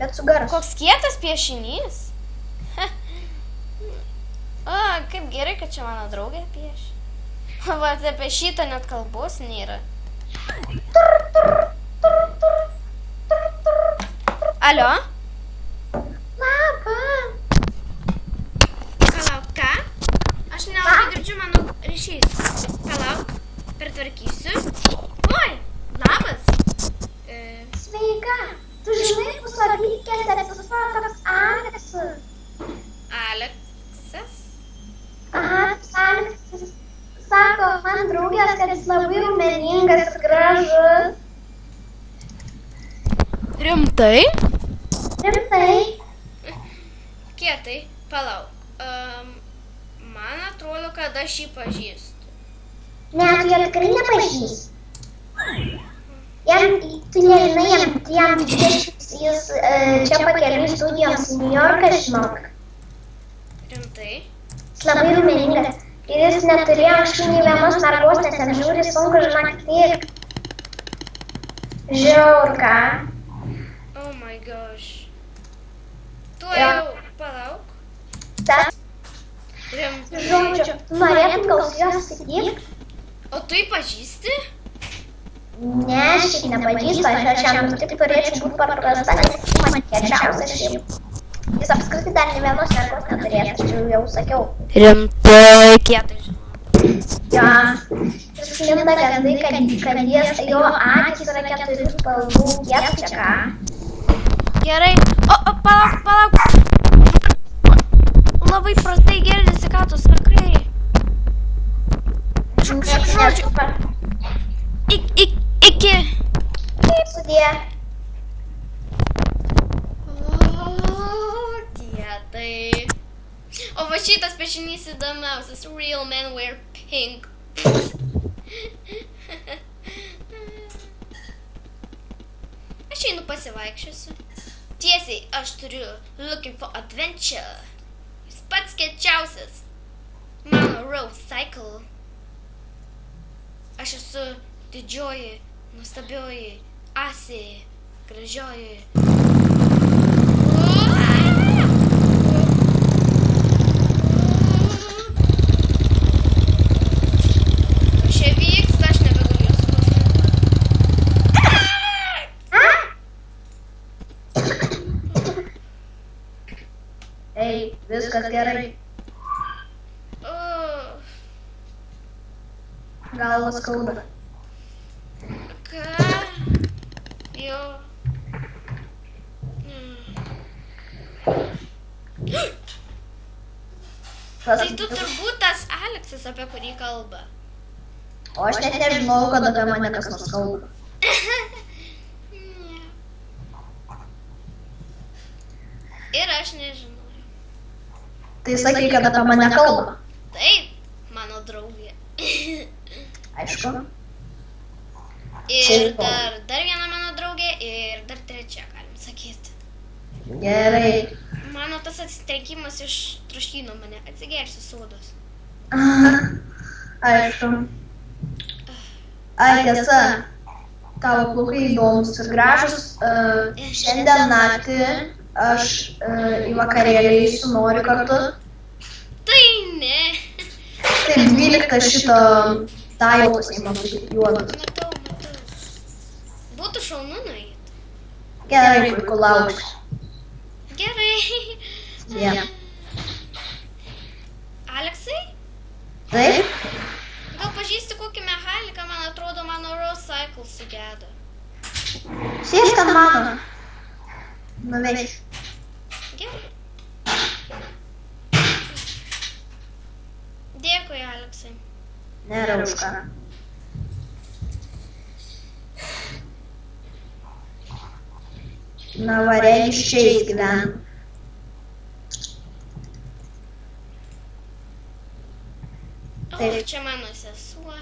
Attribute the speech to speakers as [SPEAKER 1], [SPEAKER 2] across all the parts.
[SPEAKER 1] Bet su garsu.
[SPEAKER 2] Koks kietas piešinys? O, kaip gerai, kad čia mano draugė piešia. Va, apie šitą net kalbos nėra. Alio?
[SPEAKER 1] Labą.
[SPEAKER 2] Palauk, ką? Aš nelabai girdžiu, mano ryšys. Palauk, pertvarkysiu. Oi, labas.
[SPEAKER 1] Sveika. Tu žinai, mūsų atvykęs atsisuko toks Aleksas.
[SPEAKER 2] Aleksas?
[SPEAKER 1] Aha, Aleksas. Sako, man draugės, kad jis labai umeningas ir gražus.
[SPEAKER 2] Rimtai?
[SPEAKER 1] Rimtai.
[SPEAKER 2] Kietai, palauk. Man atrodo, kad aš jį pažįstu.
[SPEAKER 1] Ne, tu jo tikrai nepažįsti. Tu nežinai, jam jis čia pakeliui studijoms į New Yorką, žinok.
[SPEAKER 2] Rimtai?
[SPEAKER 1] Jis labai umeningas. Ir jis neturėjo anksčiau nei vienos mergos, nes jam žiūri sunku, žinok, tiek. Žiaur, ką?
[SPEAKER 2] Oh my gosh. Tu jau palauk.
[SPEAKER 1] Tas,
[SPEAKER 2] Rimtai.
[SPEAKER 1] žodžiu, norėtum gal su juos susitikti?
[SPEAKER 2] O tu jį pažįsti?
[SPEAKER 1] Ne, šiaip nepažįstu, aš jam tik turėčiau būti paprasta, nes jis man kiečiausias šiaip. Jis apskritai dar ne vienos mergos neturės, aš jau sakiau.
[SPEAKER 2] Rimtai, kietai žinau.
[SPEAKER 1] Jo, jis sklinda gandai, kad jo akys yra 4 spalvų, kiek čia ką.
[SPEAKER 2] Gerai. O, palauk. Labai prastai girdisi, ką tu sakai. Žodžiu. Iki.
[SPEAKER 1] Kaip sudė?
[SPEAKER 2] Kietai. O va šitas piešinys įdomiausias. Real men wear pink. Aš einu pasivaikščiosiu. Tiesiai, aš turiu looking for adventure. Jis pats kiečiausias. Mano road cycle. Aš esu didžioji, nuostabioji, asė, gražioji. Kas čia vyksta, aš nebegaliu jos
[SPEAKER 1] Ei, viskas gerai. Galva skauda.
[SPEAKER 2] Ką? Jo. Tai tu turbūt tas Aleksas, apie kurį kalba.
[SPEAKER 1] O aš net nežinau, kad apie mane kas nors kalba.
[SPEAKER 2] Ir aš nežinau.
[SPEAKER 1] Tai sakai, kad apie mane kalba.
[SPEAKER 2] Taip, mano draugė.
[SPEAKER 1] Aišku.
[SPEAKER 2] Ir dar viena mano draugė ir dar trečia, galim sakyti.
[SPEAKER 1] Gerai.
[SPEAKER 2] Mano tas atsitrenkimas iš troškyno mane atsigersiu sodos.
[SPEAKER 1] Aišku. Ai, tiesa, tavo plaukai įdomus ir gražus. Šiandien naktį aš į vakarėlį eisiu, noriu kartu.
[SPEAKER 2] Tai ne.
[SPEAKER 1] Tai 12 šito tajos įmatu juodas.
[SPEAKER 2] Matau. Būtų šaunu nueiti.
[SPEAKER 1] Gerai, puiku, lauksiu.
[SPEAKER 2] Gerai.
[SPEAKER 1] Yeah.
[SPEAKER 2] Aleksai?
[SPEAKER 1] Taip?
[SPEAKER 2] Gal pažįsti kokį mechaniką, man atrodo, mano road cycle sugedo.
[SPEAKER 1] Sėsk ant mano. Nuveik.
[SPEAKER 2] Gerai. Dėkui, Aleksai.
[SPEAKER 1] Nėra už ką. Na, varėjai iš čia gyvena.
[SPEAKER 2] O, čia mano sesuo.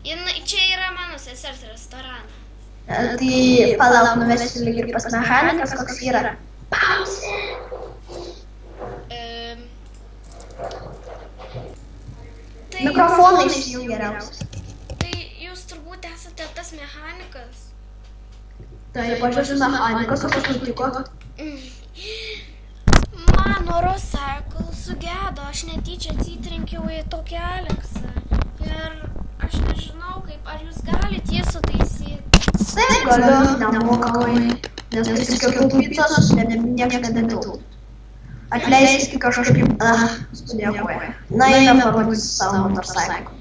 [SPEAKER 2] Čia yra mano sesers restoranas.
[SPEAKER 1] Tai palauk, nuvesiu lyg ir pas mechanikas, koks yra. Pauzė. Mikrofoną išjung geriausiai.
[SPEAKER 2] Tai jūs turbūt esate tas mechanikas.
[SPEAKER 1] Taip, aš esu mechanikas, o kas nutiko?
[SPEAKER 2] Mano Rosaikl sugedo, aš netyčia atsitrenkiau į tokį Aleksą. Ir aš nežinau, kaip, ar jūs galite jį sutaisyti?
[SPEAKER 1] Taip, galiu, nemokamai, nes prisikiau picos, nieks nedaviau. Atleiskit kažkaip, studėkoja. Na, eina parodys savo motorcyklą.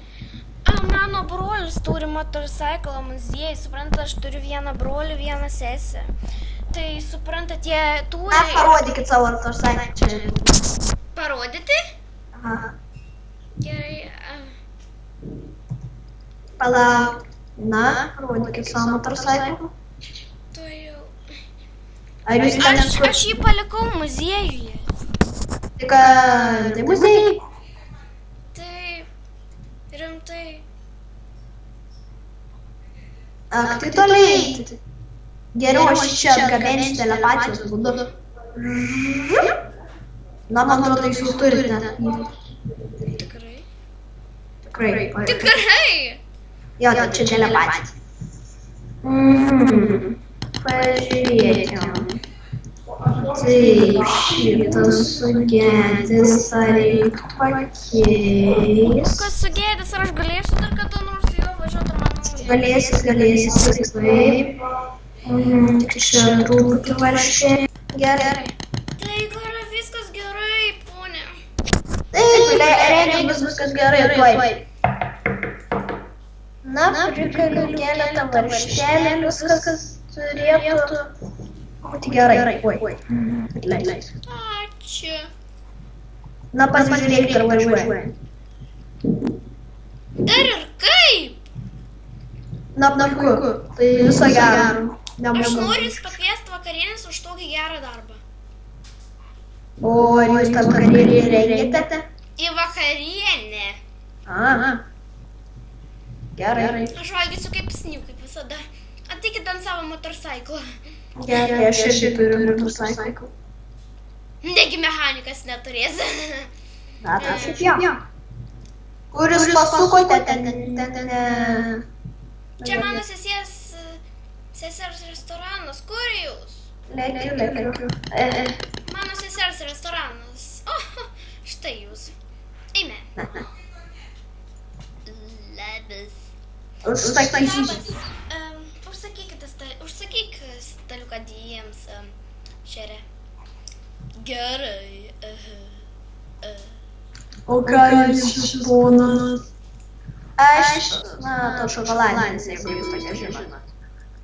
[SPEAKER 2] Mano brolis turi motorcyklą muziejai, suprantat, aš turiu vieną brolį, vieną sesę. Tai suprantat, jie turi...
[SPEAKER 1] Parodykit savo motorcyklą čia.
[SPEAKER 2] Parodyti?
[SPEAKER 1] Aha.
[SPEAKER 2] Gerai.
[SPEAKER 1] Palauk. Na, parodykit savo motorcyklą.
[SPEAKER 2] Tu jau...
[SPEAKER 1] Ar jūs ten...
[SPEAKER 2] Aš jį palikau muziejuje.
[SPEAKER 1] Tai muziejai?
[SPEAKER 2] Taip, rimtai.
[SPEAKER 1] Ak, tai toliai. Geriau aš čia atgabensiu telepatijos būdu. Na, man atrodo, jūs jau turite.
[SPEAKER 2] Tikrai?
[SPEAKER 1] Tikrai.
[SPEAKER 2] Tikrai!
[SPEAKER 1] Jo, tai čia telepatija. Pažiūrėkim. Tai šitas sugedęs, ar reiktų pakeis.
[SPEAKER 2] Kas sugedęs, ar aš galėsiu dar kada nors jo važiuoti, ar man
[SPEAKER 1] Galėsis, taip. Tik čia truputį varšė. Gerai.
[SPEAKER 2] Taip, yra viskas gerai, ponė.
[SPEAKER 1] Taip, reikia viskas gerai, tuoj. Na, prikaliu keletą varštelę, viskas turėtų būti gerai. Oi, atleis.
[SPEAKER 2] Ačiū.
[SPEAKER 1] Na, pasižiūrėkit, ar važiuoja.
[SPEAKER 2] Dar ir kaip?
[SPEAKER 1] Na, puiku, tai viso gero.
[SPEAKER 2] Aš noriu jūs pakviesti vakarienės už tokį gerą darbą.
[SPEAKER 1] O, ar jūs tą vakarienę rengiate?
[SPEAKER 2] Į vakarienę.
[SPEAKER 1] Aha. Gerai.
[SPEAKER 2] Aš valgysiu kaip sniu, kaip visada. Ateikit ant savo motorcyklą.
[SPEAKER 1] Gerai, aš irgi turiu motorcyklą.
[SPEAKER 2] Negi mechanikas neturės.
[SPEAKER 1] Na, tai šiaip jo. Kur jūs pasukote ten?
[SPEAKER 2] Čia mano sesers restoranas. Kur jūs?
[SPEAKER 1] Lekiu.
[SPEAKER 2] Mano sesers restoranas. O, štai jūs. Eime. Labas.
[SPEAKER 1] Užsakysiu.
[SPEAKER 2] Užsakyk staliuką dviems, šerė. Gerai.
[SPEAKER 1] O ką jūs ponas? Aš, to šokoladinis, jeigu jūs tokia žinot.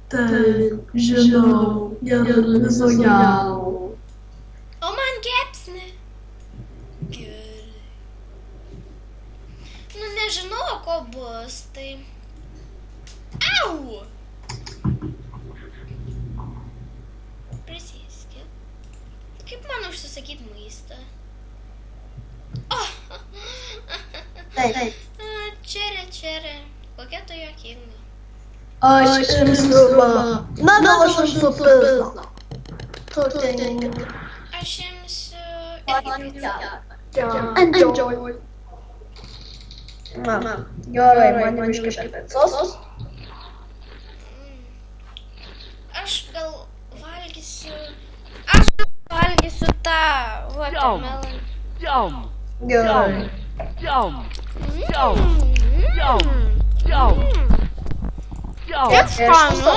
[SPEAKER 1] Taip, žinau, gerai, viso gero.
[SPEAKER 2] O man kepsni. Gerai. Nu, nežinau, ko bus, tai... Au! Prisėskit. Kaip man užsisakyti maistą?
[SPEAKER 1] Taip.
[SPEAKER 2] Čerė. Kokia tu juokinga?
[SPEAKER 1] Aš imsiu, na, aš imsiu pizną.
[SPEAKER 2] Aš imsiu irgi pizzą.
[SPEAKER 1] Enjoy. Gerai, man iškiškit pizzos.
[SPEAKER 2] Aš gal valgysiu tą watermelon.
[SPEAKER 1] Gerai.
[SPEAKER 2] Kaip skanu.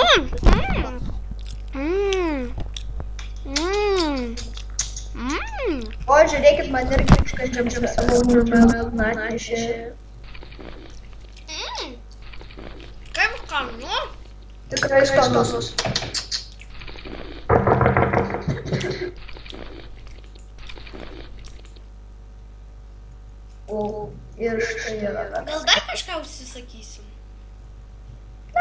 [SPEAKER 1] O, žiūrėkit, man irgi iškandžiam savo watermelon atnešė.
[SPEAKER 2] Kaip skanu.
[SPEAKER 1] Tikrai skanus. O, ir štai yra.
[SPEAKER 2] Gal dar kažką užsisakysim?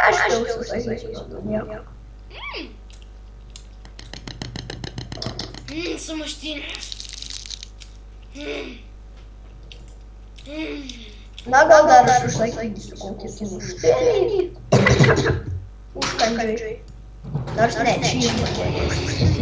[SPEAKER 1] Aš jau užsisakysiu, nieko.
[SPEAKER 2] Sumuštinės.
[SPEAKER 1] Na, gal dar aš užsakysiu kokį sumuštinį. Užkandžiai. Nors ne, čyzburgerį.